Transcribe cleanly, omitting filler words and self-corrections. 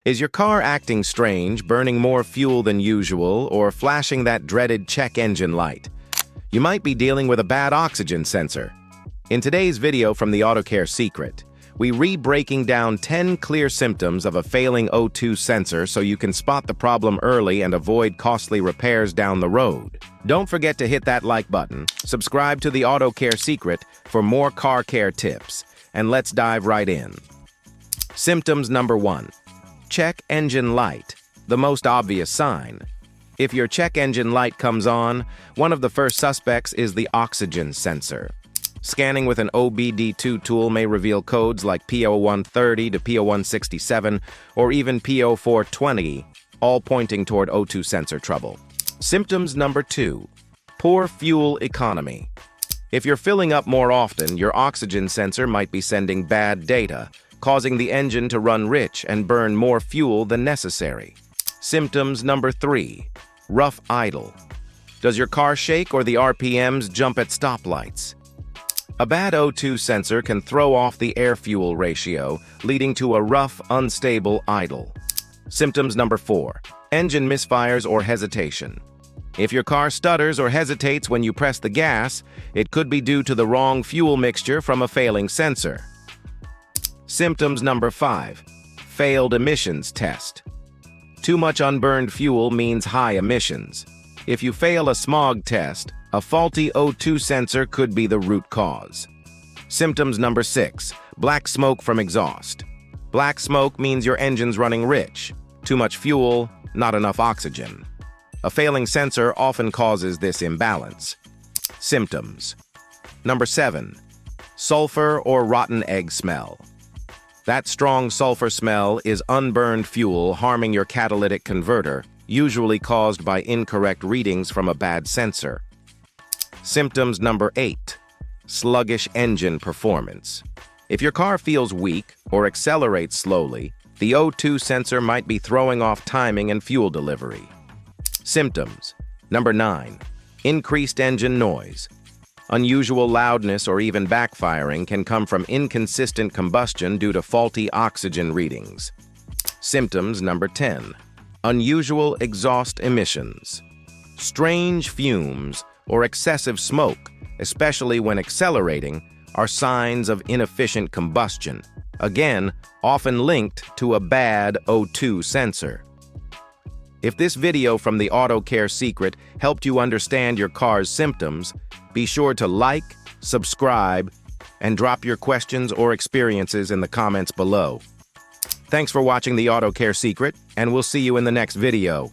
Is your car acting strange, burning more fuel than usual, or flashing that dreaded check engine light? You might be dealing with a bad oxygen sensor. In today's video from the AutoCare Secret, we breaking down 10 clear symptoms of a failing O2 sensor so you can spot the problem early and avoid costly repairs down the road. Don't forget to hit that like button, subscribe to the AutoCare Secret for more car care tips, and let's dive right in. Symptoms number 1. Check engine light, the most obvious sign. If your check engine light comes on, one of the first suspects is the oxygen sensor. Scanning with an OBD2 tool may reveal codes like P0130 to P0167 or even P0420, all pointing toward O2 sensor trouble. Symptoms number 2. Poor fuel economy. If you're filling up more often, your oxygen sensor might be sending bad data, causing the engine to run rich and burn more fuel than necessary. Symptoms number 3. Rough idle. Does your car shake or the RPMs jump at stoplights? A bad O2 sensor can throw off the air-fuel ratio, leading to a rough, unstable idle. Symptoms number 4. Engine misfires or hesitation. If your car stutters or hesitates when you press the gas, it could be due to the wrong fuel mixture from a failing sensor. Symptoms number 5. Failed emissions test. Too much unburned fuel means high emissions. If you fail a smog test, a faulty O2 sensor could be the root cause. Symptoms number 6. Black smoke from exhaust. Black smoke means your engine's running rich. Too much fuel, not enough oxygen. A failing sensor often causes this imbalance. Symptoms. Number 7. Sulfur or rotten egg smell. That strong sulfur smell is unburned fuel harming your catalytic converter, usually caused by incorrect readings from a bad sensor. Symptoms number 8. Sluggish engine performance. If your car feels weak or accelerates slowly, the O2 sensor might be throwing off timing and fuel delivery. Symptoms. Number 9. Increased engine noise. Unusual loudness or even backfiring can come from inconsistent combustion due to faulty oxygen readings. Symptoms number 10. Unusual exhaust emissions. Strange fumes or excessive smoke, especially when accelerating, are signs of inefficient combustion, again, often linked to a bad O2 sensor. If this video from the AutoCare Secret helped you understand your car's symptoms, be sure to like, subscribe, and drop your questions or experiences in the comments below. Thanks for watching the AutoCare Secret, and we'll see you in the next video.